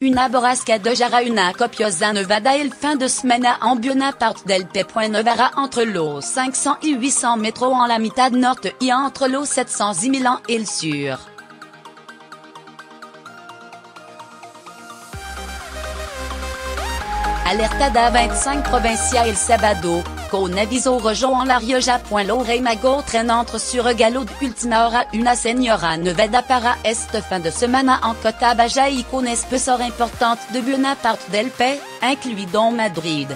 Una borrasca de Jara, una copiosa nevada il fin de semana en buona parte del P.Nevada entre los 500 y 800 metros en la mitad norte y entre los 700 y 1000 il sur. Alertada 25 provincia el sábado, con aviso rojo en la Rioja. L'orey mago entre sur galo de última hora una señora nevada para este fin de semana en Cota Baja y con espesor importante de buena parte del pays, incluido Madrid.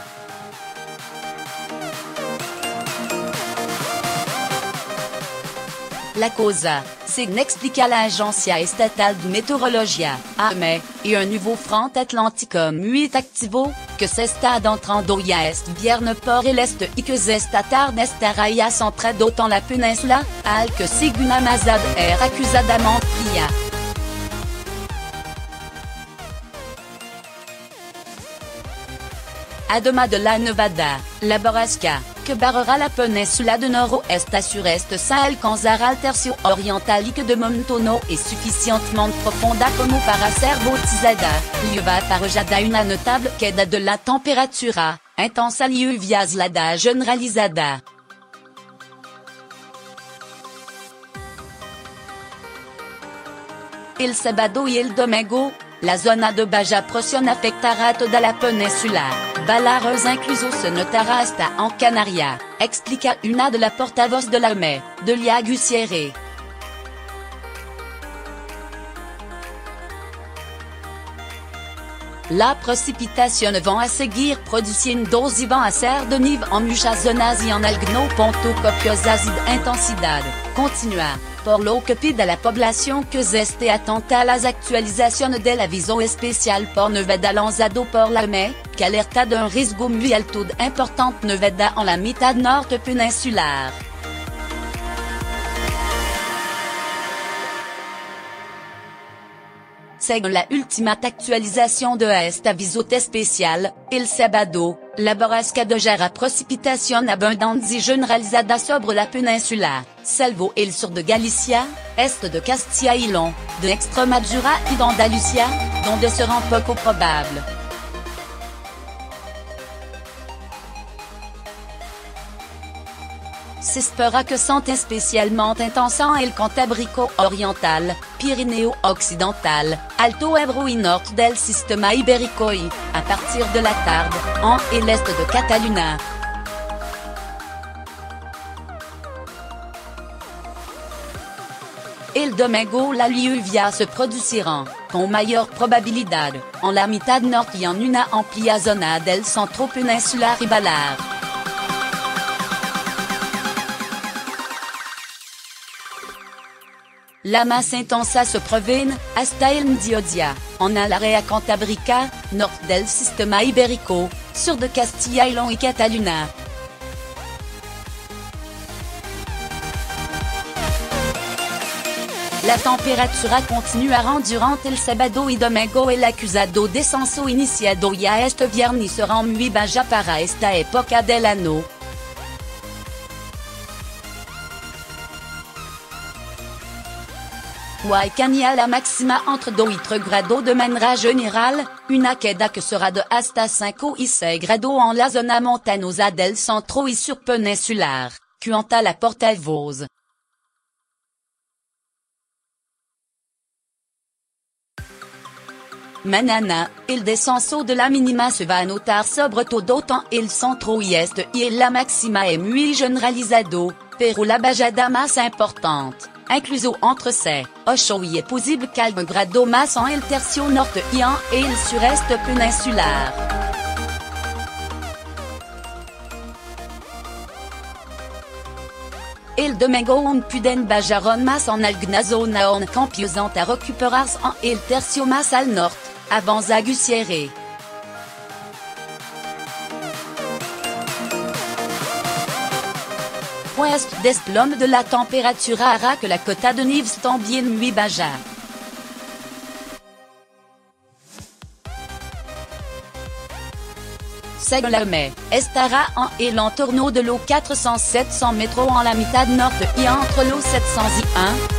La causa, s'expliqua l'Agencia Estatal de Meteorología, AEME, y un nuevo frente atlántico muy activo, que se está adentrando ya este viernes por el este y que esta tarde estará ya centrado en la península, al que sigue una masa de air acusadamente fría. Además de la nevada, la borrasca, que barrera la península de nord-ouest à sud-est sans alcanzar al tercio oriental y que de momento es suficientemente profunda como para ser bautizada, lleva aparejada una notable queda de la temperatura, intensa lluvia aislada generalizada. El sábado y el domingo, la zona de baja presión afectará toda la península, Baleares incluso se notará hasta en Canarias, explica una de la portavoz de la AEME, Delia Gutierrez. La precipitación van a seguir produciendo y van a ser de nieve en muchas zonas y en algunos puntos copiosas y de intensidad, continúa, por lo que pide a la población que esté atenta a las actualizaciones del aviso especial por nevada lanzado por la AEME, que alerta d'un riesgo muy alto de importante nevada en la mitad norte peninsular. Según la última actualización de este aviso especial, el sábado, la borrasca de Jara precipitación abundante y generalizada sobre la península, salvo el sur de Galicia, este de Castilla y León, de Extremadura y de Andalucía, donde será poco probable. Se espera que sont especialmente intensa en el Cantábrico Oriental, Pirineo Occidental, Alto Ebro y norte del sistema ibérico y, a partir de la tarde, en el este de Cataluña. El domingo la lluvia se producirá, con mayor probabilidad, en la mitad norte y en una amplia zona del centro peninsular y Baleares. La más intensa se proviene, hasta el mediodía, en el área cantábrica, norte del sistema ibérico, sur de Castilla y León y Cataluña. La temperatura continuará durante el sábado y domingo. El acusado descenso iniciado ya este viernes será muy baja para esta época del año. Huaycania la máxima entre 2 y 3 grados de manera general, una queda que sera de hasta 5 y 6 grados en la zona montanosa del centro y sur peninsular, cuenta la portavoz. Mañana, el descenso de la mínima se va a notar sobre todo en el centro y este y la máxima es muy generalizado, pero la bajada más importante, incluso entre 8 y es posible qu'algún grado más en el tercio norte y en el sureste peninsular. El domingo un puden bajaron más en alguna zona en campiosant a recuperarse en el tercio más al norte, avanza Gutierrez. Este desplome de la temperatura hará que la cota de nieve también muy baja. Según la AEME, estará en el entorno de los 400-700 metros en la mitad norte y entre los 701.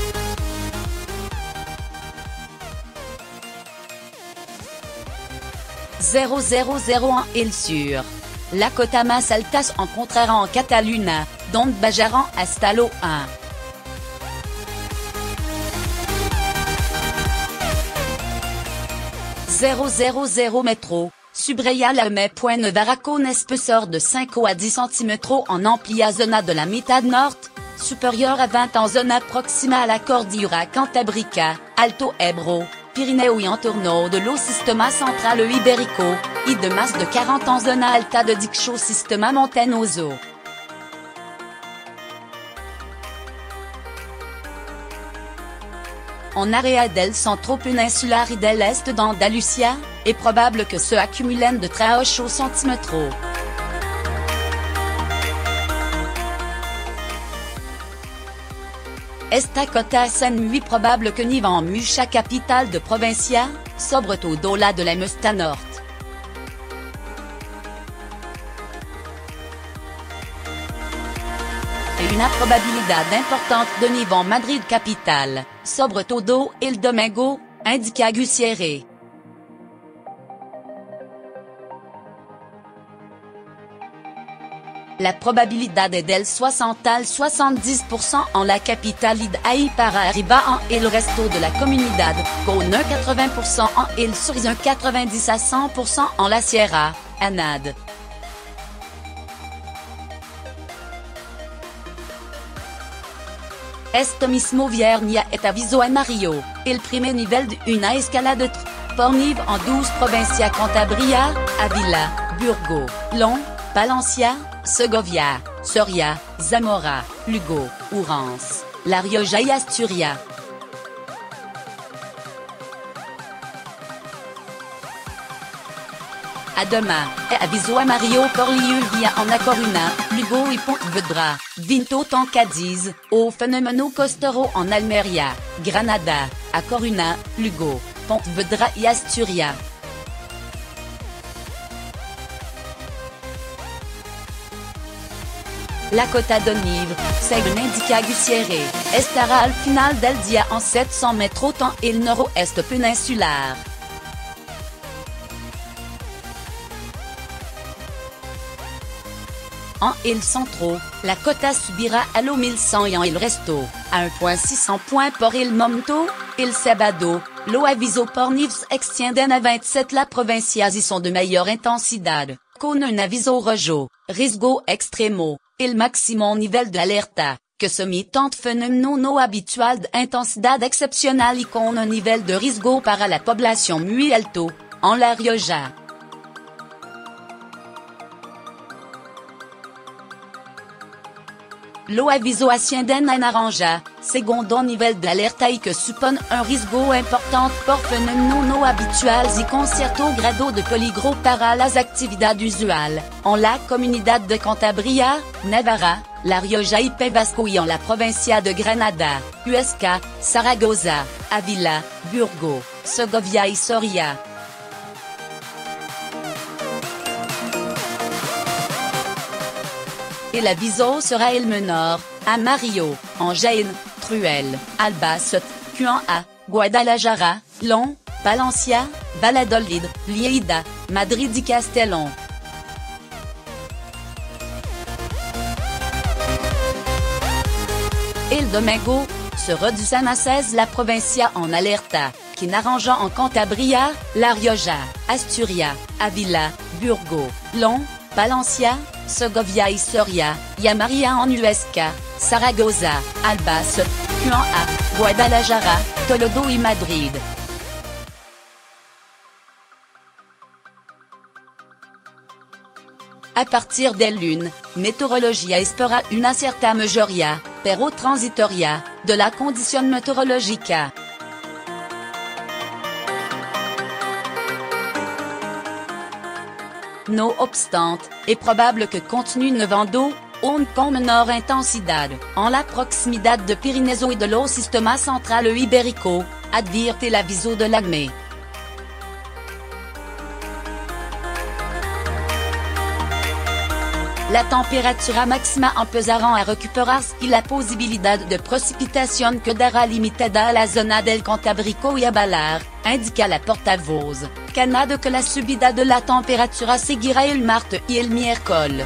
000 en il sur. La Cota Saltas en contraire en Cataluna, dont Bajaran Astalo 1. Metro, Subreya Larme. Varacon espesseur de 5 à 10 cm en amplia zona de la mitad nord, supérieure à 20 en zona proxima à la Cordillera Cantabrica, Alto Ebro, Pirineo y entorno de lo Sistema Central Ibérico, y de masse de 40 en zona alta de Diccho Sistema Montañoso. En area del centro peninsular y del est d'Andalusia, est probable que se accumulen de très hauts centímetros. Esta cota es muy probable que niva en mucha capital de provincia, sobre todo la de la Musta Norte. Et una probabilidad importante de niva en Madrid capital, sobre todo el domingo, indica Gutiérrez. La probabilidad es del 60 al 70% en la capitalidad y para arriba en el resto de la comunidad, con un 80% en el sur y un 90 a 100% en la Sierra, ANAD. Este mismo viernes est aviso amarillo, el primer nivel de una escala de por nive en 12 provincias Cantabria, Ávila, Burgos, León, Palencia, Segovia, Soria, Zamora, Lugo, Orense, La Rioja y Asturias. A demain, aviso amarillo por lluvia en A Coruña, Lugo y Pontevedra, Vinto en Cádiz, o fenómeno costero en Almería, Granada, A Coruña, Lugo, Pontevedra y Asturias. La cota de nieve, según indica Gutiérrez, estará al final del día en 700 metros en el noroeste peninsular. En el centro, la cota subira a lo 1100 y en el resto, a 1.600 points por el momento, el sábado, lo aviso por nieve se extienden a 27 la provincias y son de mayor intensidad, con un aviso rojo, riesgo extremo, el máximo nivel de alerta, que se tant fenómeno no habitual de intensidad excepcional y con un nivel de riesgo para la población muy alto, en La Rioja. Lo aviso ascienden a naranja, segundo nivel de alerta y que supone un riesgo important por fenómeno no habituales y con cierto grado de peligro para las actividades usuales, en la comunidad de Cantabria, Navarra, La Rioja y País Vasco y en la provincia de Granada, Huesca, Zaragoza, Ávila, Burgos, Segovia y Soria. Et l'aviso sera el menor, amarillo, en Jaén, Teruel, Albacete, Cuenca, Guadalajara, León, Palencia, Valladolid, Lleida, Madrid y Castellón. El domingo, se reducen a 16 la provincia en alerta, qui naranja en Cantabria, La Rioja, Asturias, Ávila, Burgos, León, Palencia, Segovia y Soria, y Amaria en Huesca, Zaragoza, Albacete, Cuenca, Guadalajara, Toledo y Madrid. A partir del lunes, Meteorología espera una cierta mejoría, pero transitoria, de la condición meteorológica. No obstante, est probable que continue nevando, aún con menor intensidad, en la proximidad de Pirineos y de lo Sistema Central Ibérico, advierte el aviso de l'ACME. La temperatura máxima empezará a recuperarse y la posibilidad de precipitación quedará limitada a la zona del Cantábrico y a Balear, indica la portavoz Canada que la subida de la temperatura seguirá el martes y el miércoles.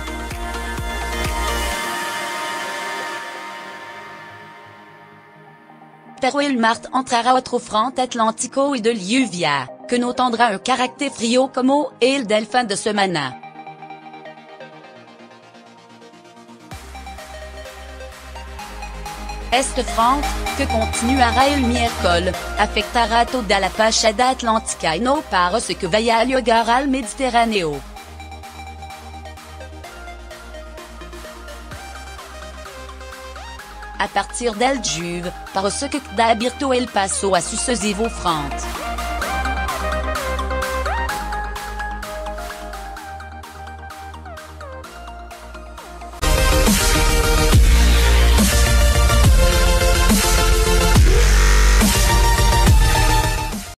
Pero el martes entrará otro frente atlántico y de lluvia, que no tendrá un carácter frío como el del fin de semana. Este frente, que continuará el miércoles, afectará toda la fachada atlántica y no parece que vaya a llegar al Mediterráneo. A partir del jueves, parece que da abierto el paso a sucesivo frente.